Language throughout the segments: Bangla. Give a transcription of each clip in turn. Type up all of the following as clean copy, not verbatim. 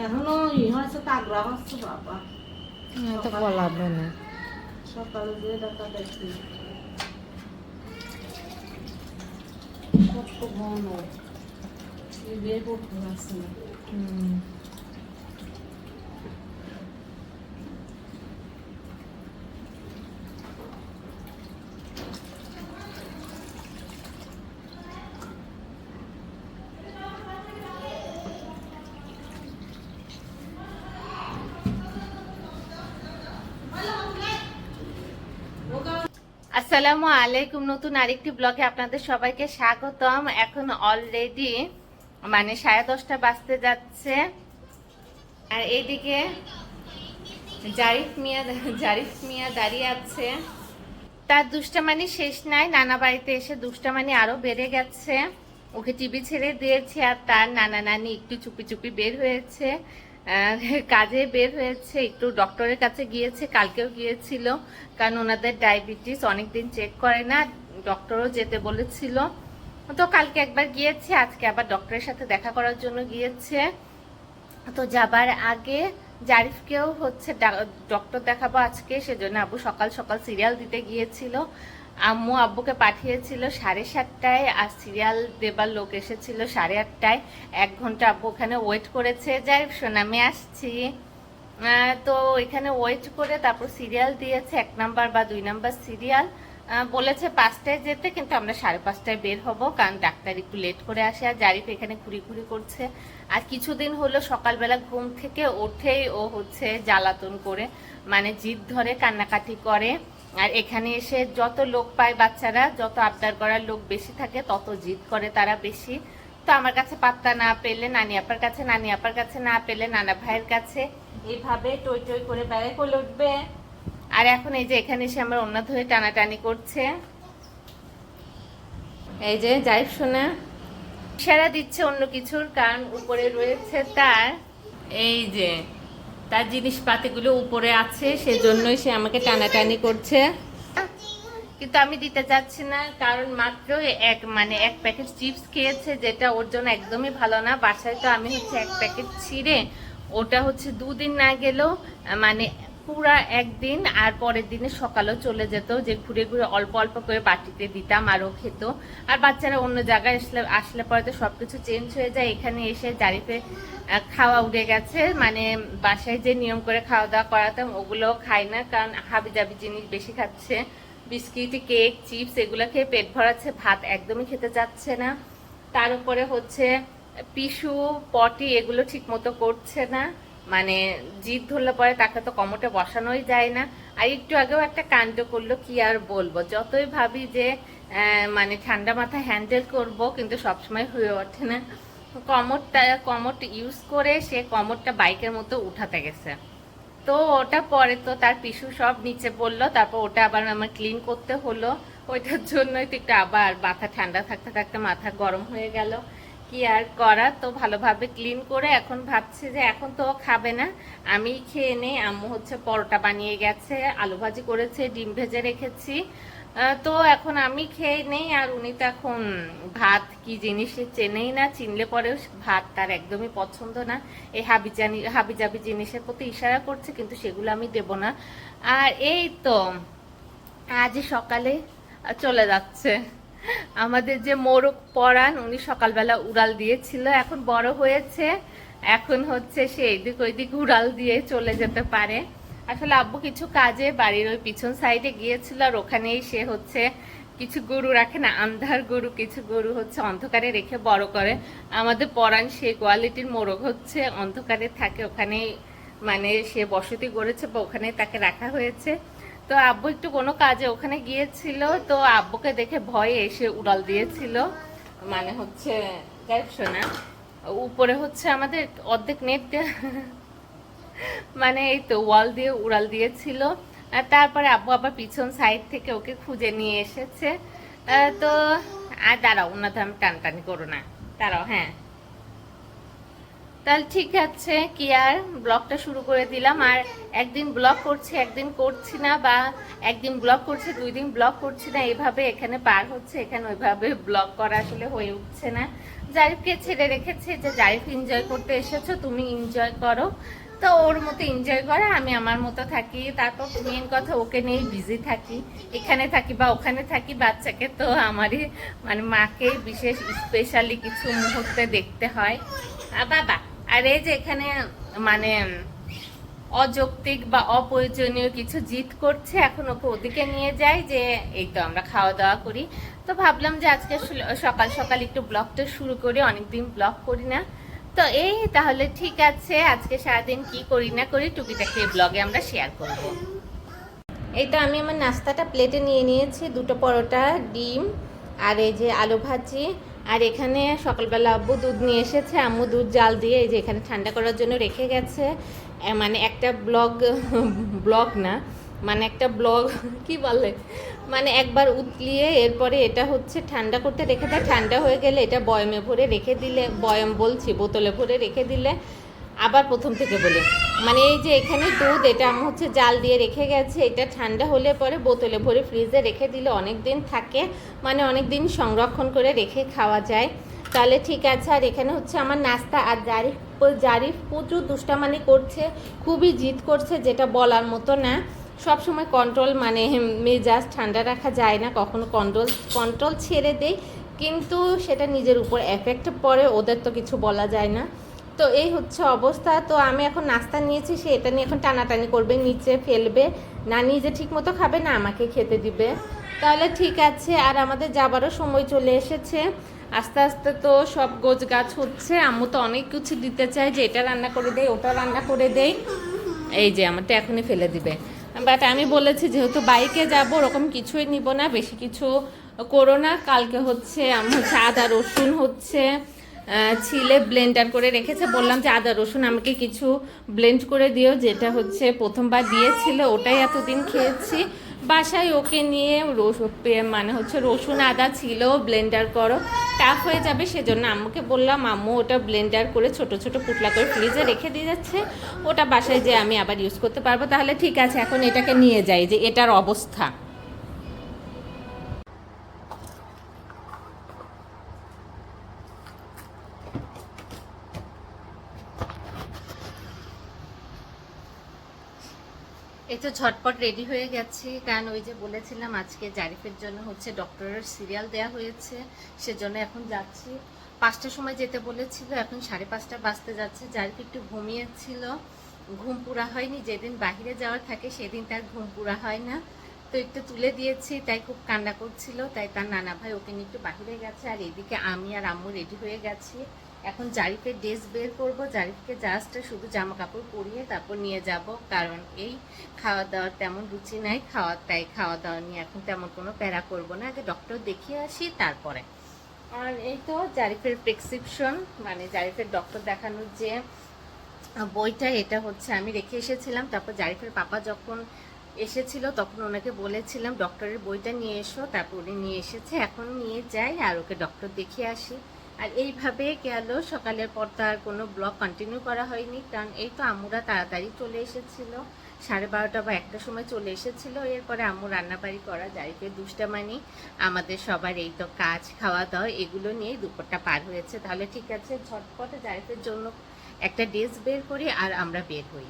এখনো হয়েছে তাগড়া হচ্ছে বাবা। তো বলাবে না। সকালে যে দেখা দেখছি কত ঘন বের করতে পারছি না। আসসালামু আলাইকুম, নতুন আরেকটি ব্লগে আপনাদের সবাইকে স্বাগতম। এখন অলরেডি 10:30 বাজতে যাচ্ছে। আর এইদিকে জারিফ মিয়া দাঁড়িয়ে আছে। তার দুষ্টামানি শেষ নাই, নানা বাড়িতে এসে দুষ্টামানি আরো বেড়ে গেছে। ওকে টিভি ছেড়ে দিয়েছে আর তার নানা নানি একটু চুপি চুপি বের হয়েছে, কাজে বের হয়েছে, একটু ডক্টরের কাছে গিয়েছে, কালকেও গিয়েছিল কারণ ওনাদের ডায়াবেটিস অনেকদিন চেক করে না, ডক্টরও যেতে বলেছিল। তো কালকে একবার গিয়েছে, আজকে আবার ডক্টরের সাথে দেখা করার জন্য গিয়েছে। তো যাবার আগে জারিফকেও হচ্ছে ডক্টর দেখাবো আজকে, সেজন্য আব্বু সকাল সকাল সিরিয়াল দিতে গিয়েছিল। আম্মু আব্বুকে পাঠিয়েছিল 7:30টায়, আর সিরিয়াল দেবার লোক এসেছিল 8:30টায়। 1 ঘন্টা আব্বু ওখানে ওয়েট করেছে। জারিফ শোনা, আমি আসছি। তো এখানে ওয়েট করে তারপর সিরিয়াল দিয়েছে, 1 নাম্বার বা 2 নাম্বার সিরিয়াল। বলেছে 5টায় যেতে, কিন্তু আমরা 5:30টায় বের হব কারণ ডাক্তার একটু লেট করে আসে। আর জারিফ এখানে ঘুরি করছে। আর কিছুদিন হলো সকালবেলা ঘুম থেকে ওঠেই ও হচ্ছে জ্বালাতন করে, মানে জিদ ধরে, কান্নাকাটি করে। আর এখানে এসে যত লোক পায় বাচ্চারা, যত আবদার করার লোক বেশি থাকে তত জিদ করে তারা বেশি। তো আমার কাছে পাত্তা না পেলে নানি আপার কাছে, নানি আপার কাছে না পেলে নানা ভাইয়ের কাছে, এইভাবে টই টই করে বেড়াই করে উঠবে। আর এখন এই যে এখানে এসে আমার অন্য ধরে টানাটানি করছে। এই যে জারিফ শোনা ইশারা দিচ্ছে অন্য কিছুর, কারণ উপরে রয়েছে তার, এই যে তার জিনিসপাতিগুলো উপরে আছে, সেজন্যই সে আমাকে টানাটানি করছে। কিন্তু আমি দিতে চাচ্ছি না, কারণ মাত্র এক প্যাকেট চিপস খেয়েছে, যেটা ওর জন্য একদমই ভালো না। বাসায় তো আমি হচ্ছে 1 প্যাকেট ছিঁড়ে ওটা হচ্ছে 2 দিন না গেলেও মানে পুরা একদিন, আর পরের দিনে সকালেও চলে যেত, যে ঘুরে ঘুরে অল্প অল্প করে বাটিতে দিতাম আর ও খেত। আর বাচ্চারা অন্য জায়গায় আসলে পরে তো সবকিছু চেঞ্জ হয়ে যায়। এখানে এসে জারিফে খাওয়া উঠে গেছে, মানে বাসায় যে নিয়ম করে খাওয়া দাওয়া করাতাম ওগুলোও খায় না, কারণ হাবিজাবি জিনিস বেশি খাচ্ছে। বিস্কিট, কেক, চিপস এগুলো খেয়ে পেট ভরাচ্ছে, ভাত একদমই খেতে চাচ্ছে না। তার উপরে হচ্ছে পিসু পটি এগুলো ঠিক মতো করছে না, মানে জিদ ধরলে পরে তাকে তো কমোটে বসানোই যায় না। আর একটু আগেও একটা কাণ্ড করলো, কি আর বলবো। যতই ভাবি যে মানে ঠান্ডা মাথায় হ্যান্ডেল করব, কিন্তু সবসময় হয়ে ওঠে না। কমোট ইউজ করে সে কমোটটা বাইকের মতো উঠাতে গেছে। তো ওটা পরে তো তার পিসু সব নিচে পড়লো, তারপর ওটা আবার আমার ক্লিন করতে হলো। ওইটার জন্যই তো একটু আবার মাথা ঠান্ডা থাকতে থাকতে মাথা গরম হয়ে গেল, কি আর করা। তো ভালোভাবে ক্লিন করে এখন ভাবছি যে এখন তো খাবে না, আমি খেয়ে নেই। আম্মু হচ্ছে পরোটা বানিয়ে গেছে, আলু ভাজি করেছে, ডিম ভেজে রেখেছি। তো এখন আমি খেয়ে নেই। আর উনি তো এখন ভাত কি জিনিস চেনেই না, চিনলে পরেও ভাত তার একদমই পছন্দ না। এই হাবিজাবি জিনিসের প্রতি ইশারা করছে, কিন্তু সেগুলো আমি দেব না। আর এই তো আজ সকালে চলে যাচ্ছে আমাদের যে মোরগ পরাণ, উনি সকালবেলা উড়াল দিয়েছিল, এখন বড় হয়েছে, এখন হচ্ছে সে এইদিক ওইদিক উড়াল দিয়ে চলে যেতে পারে। আসলে আব্বু কিছু কাজে বাড়ির ওই পিছন সাইডে গিয়েছিল, আর ওখানেই সে হচ্ছে কিছু গরু রাখে না, আন্ধার গরু, কিছু গরু হচ্ছে অন্ধকারে রেখে বড় করে। আমাদের পরাণ সেই কোয়ালিটির মোরগ হচ্ছে অন্ধকারে থাকে, ওখানেই মানে সে বসতি গড়েছে বা ওখানে তাকে রাখা হয়েছে। তো আব্বু একটু কোনো কাজে ওখানে গিয়েছিল, তো আব্বুকে দেখে ভয়ে এসে উড়াল দিয়েছিল, মানে হচ্ছে শোনা উপরে হচ্ছে আমাদের অর্ধেক নেট মানে এই তো ওয়াল দিয়ে উড়াল দিয়েছিল। আর তারপরে আব্বু আবার পিছন সাইড থেকে ওকে খুঁজে নিয়ে এসেছে। তো আর দাঁড়াও, ওনাতে আমি টানটানি করো না, দাঁড়াও। হ্যাঁ, তাহলে ঠিক আছে, কি আর ব্লগটা শুরু করে দিলাম। আর একদিন ব্লগ করছি একদিন করছি না, বা একদিন ব্লগ করছি 2 দিন ব্লগ করছি না, এইভাবে এখানে পার হচ্ছে। এখানে ওইভাবে ব্লগ করা আসলে হয়ে উঠছে না। জারিফকে ছেড়ে রেখেছে যে জারিফ এনজয় করতে এসেছো, তুমি এনজয় করো। তো ওর মতো এনজয় করে, আমি আমার মতো থাকি। তারপর মেন কথা ওকে নিয়েই বিজি থাকি, এখানে থাকি বা ওখানে থাকি। বাচ্চাকে তো আমারই মানে মাকে বিশেষ স্পেশালি কিছু মুহূর্তে দেখতে হয়। বাবা আর এই যে এখানে মানে অযৌক্তিক বা অপ্রয়োজনীয় কিছু জিদ করছে, এখন ওকে ওদিকে নিয়ে যাই যে এই তো আমরা খাওয়া দাওয়া করি। তো ভাবলাম যে আজকে সকাল সকাল একটু ব্লগটা শুরু করি, অনেকদিন ব্লগ করি না। তো এই তাহলে ঠিক আছে, আজকে সারাদিন কি করি না করি টুকিটাকি এই ব্লগে আমরা শেয়ার করব। এই তো আমি আমার নাস্তাটা প্লেটে নিয়ে নিয়েছি, 2টো পরোটা, ডিম আর এই যে আলু ভাজি। আর এখানে সকালবেলা আব্বু দুধ নিয়ে এসেছে, আম্মু দুধ জাল দিয়ে এই যে এখানে ঠান্ডা করার জন্য রেখে গেছে। মানে একটা ব্লগ না, মানে একটা ব্লগ কি বলে, মানে একবার উতলিয়ে এরপরে এটা হচ্ছে ঠান্ডা করতে রেখে দেয়। ঠান্ডা হয়ে গেলে এটা বয়মে ভরে রেখে দিলে, বয়ম বলছি বোতলে ভরে রেখে দিলে আবার প্রথম থেকে বলে, মানে এই যে এখানে দুধ এটা আমি হচ্ছে জাল দিয়ে রেখে গেছে, এটা ঠান্ডা হলে পরে বোতলে ভরে ফ্রিজে রেখে দিলে অনেক দিন থাকে, মানে অনেক দিন সংরক্ষণ করে রেখে খাওয়া যায়। তাহলে ঠিক আছে। আর এখানে হচ্ছে আমার নাস্তা। আর জারিফ প্রচুর দুষ্টামানি করছে, খুবই জিদ করছে, যেটা বলার মতো না। সব সময় কন্ট্রোল, মানে মেজাজ ঠান্ডা রাখা যায় না, কখনো কন্ট্রোল ছেড়ে দেয়, কিন্তু সেটা নিজের উপর এফেক্ট পড়ে, ওদের তো কিছু বলা যায় না। তো এই হচ্ছে অবস্থা। তো আমি এখন নাস্তা নিয়েছি, সে এটা নিয়ে এখন টানাটানি করবে, নিচে ফেলবে না, নিজে ঠিক মতো খাবে না আমাকে খেতে দিবে। তাহলে ঠিক আছে। আর আমাদের যাবারও সময় চলে এসেছে, আস্তে আস্তে তো সব গোছ গাছ হচ্ছে। আম্মু তো অনেক কিছু দিতে চায়, যে এটা রান্না করে দেয়, ওটা রান্না করে দেয়। এই যে আমারটা এখনই ফেলে দিবে, বাট আমি বলেছি যেহেতু বাইকে যাব ওরকম কিছুই নিব না, বেশি কিছু করো না। কালকে হচ্ছে আমি হচ্ছে আদা রসুন হচ্ছে ছিলে ব্লেন্ডার করে রেখেছে, বললাম যে আদা রসুন আমাকে কিছু ব্লেন্ড করে দিও, যেটা হচ্ছে প্রথমবার দিয়েছিল ওটাই এতদিন খেয়েছি বাসায়। ওকে নিয়ে মানে হচ্ছে রসুন আদা ছিল, ব্লেন্ডার করো, টাফ হয়ে যাবে, সেজন্য আম্মুকে বললাম। আম্মু ওটা ব্লেন্ডার করে ছোট ছোট পুটলা করে ফ্রিজে রেখে দিয়ে যাচ্ছে, ওটা বাসায় যে আমি আবার ইউজ করতে পারবো। তাহলে ঠিক আছে, এখন এটাকে নিয়ে যাই, যে এটার অবস্থা। এই তো ঝটপট রেডি হয়ে গেছি, কারণ ওই যে বলেছিলাম আজকে জারিফের জন্য হচ্ছে ডক্টরের সিরিয়াল দেয়া হয়েছে, সেজন্য এখন যাচ্ছি। 5টার সময় যেতে বলেছিল, এখন 5:30 বাজতে যাচ্ছে। জারিফ একটু ঘুমিয়েছিল, ঘুম পুরা হয়নি, যেদিন বাহিরে যাওয়ার থাকে সেদিন তার ঘুম পুরা হয় না। তো একটু তুলে দিয়েছি, তাই খুব কান্না করছিল, তাই তার নানা ভাই ওকে নিয়ে একটু বাহিরে গেছে। আর এদিকে আমি আর আম্মু রেডি হয়ে গেছি। এখন জারিফের ড্রেস বের করব, জারিফকে জাস্ট শুধু জামা কাপড় পরিয়ে তারপর নিয়ে যাব, কারণ এই খাওয়া দাওয়ার তেমন রুচি নাই, তাই খাওয়া দাওয়া নিয়ে এখন তেমন কোনো প্যারা করব না, আগে ডক্টর দেখিয়ে আসি তারপরে। আর এই তো জারিফের প্রেসক্রিপশন, মানে জারিফের ডক্টর দেখানোর যে বইটা, এটা হচ্ছে আমি রেখে এসেছিলাম। তারপর জারিফের পাপা যখন এসেছিল তখন ওনাকে বলেছিলাম ডক্টরের বইটা নিয়ে এসো, তারপর উনি নিয়ে এসেছে, এখন নিয়ে যাই আর ওকে ডক্টর দেখিয়ে আসি। আর এইভাবে গেল সকালের পর তো আর কোনো ব্লগ কন্টিনিউ করা হয়নি, কারণ এই তো আম্মুরা তাড়াতাড়ি চলে এসেছিল, 12:30 বা 1টার সময় চলে এসেছিল। এরপরে আম্মু রান্নাবাড়ি করা, জারিফের দুষ্টামানি, আমাদের সবার এই তো কাজ, খাওয়া দাওয়া, এগুলো নিয়ে দুপুরটা পার হয়েছে। তাহলে ঠিক আছে, ঝটপটে জারিফের জন্য একটা ড্রেস বের করি আর আমরা বের হই।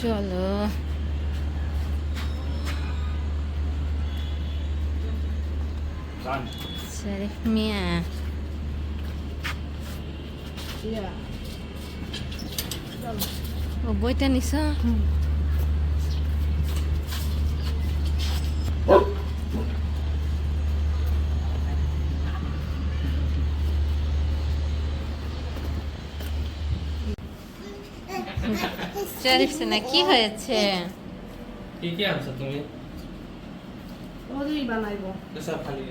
চলো জারিফ মিয়া, ও বইটা নিছ? জারিফ না কি হয়েছে? কি কি আনছো তুমি? ওই বানাইবো। সব খালি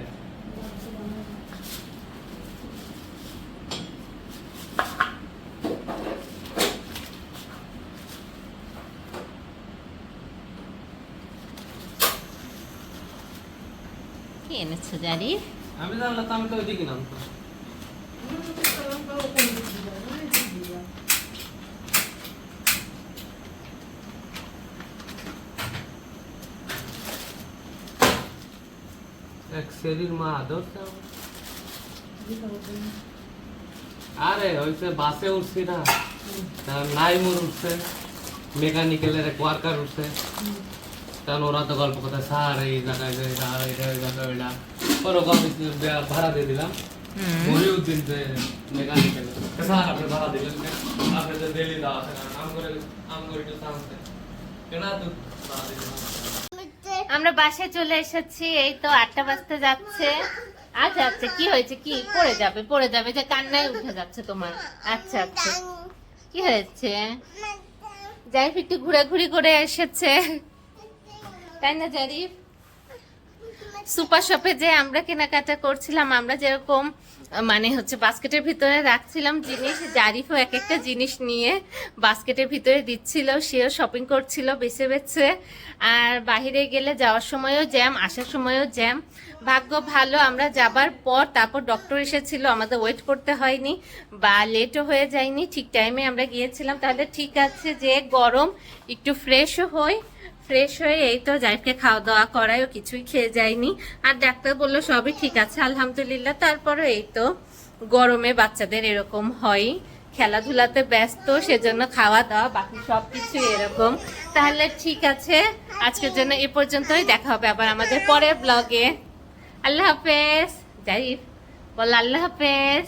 এনেছো জারি? আমি জানলে তো আমি তো ওইদিকে নামতাম। এক সেরির মা ধরছে আরে হইছে বাসে উঠছি না নাইমুর উঠছে মেকানিক্যালের এক ওয়ার্কার উঠছে কারণ ওরা তো গল্প কথা স্যার এই জায়গায় যে স্যার এই জায়গায় ওইটা ওরকম ভাড়া দিয়ে দিলাম মহিউদ্দিন যে মেকানিক্যাল স্যার আপনি ভাড়া দিলেন আপনি যে দিল্লি দেওয়া আছে আম করে একটু চান্স দেন কেন তো ভাড়া দিলেন। আমরা বাসায় চলে এসেছি, এই তো 8টা বাজতে যাচ্ছে। আচ্ছা আচ্ছা, কি হয়েছে? কি পড়ে যাবে যে কান্নায় উঠে যাচ্ছে তোমার? আচ্ছা আচ্ছা, কি হয়েছে? জারিফ একটু ঘোরাঘুরি করে এসেছে, তাই না জারিফ? সুপার শপে যে আমরা কেনাকাটা করছিলাম, আমরা যেরকম মানে হচ্ছে বাস্কেটের ভিতরে রাখছিলাম জিনিস, জারিফও এক একটা জিনিস নিয়ে বাস্কেটের ভিতরে দিচ্ছিল, সেও শপিং করছিল বেছে বেছে। আর বাইরে গেলে যাওয়ার সময়ও জ্যাম, আসার সময়ও জ্যাম। ভাগ্য ভালো আমরা যাবার পর তারপর ডক্টর এসেছিল, আমাদের ওয়েট করতে হয়নি বা লেটও হয়ে যায়নি, ঠিক টাইমে আমরা গিয়েছিলাম। তাহলে ঠিক আছে যে গরম একটু ফ্রেশও ফ্রেশ হয়ে এই তো জারিফকে খাওয়া দাওয়া করায়, ও কিছুই খেয়ে যায়নি। আর ডাক্তার বললো সবই ঠিক আছে আলহামদুলিল্লাহ। তারপরে এই তো গরমে বাচ্চাদের এরকম হয়, খেলাধুলাতে ব্যস্ত, সেজন্য খাওয়া দাওয়া বাকি সব কিছু এরকম। তাহলে ঠিক আছে, আজকের জন্য এ পর্যন্তই, দেখা হবে আবার আমাদের পরের ব্লগে। আল্লাহ হাফেজ। জারিফ বল আল্লাহ হাফেজ।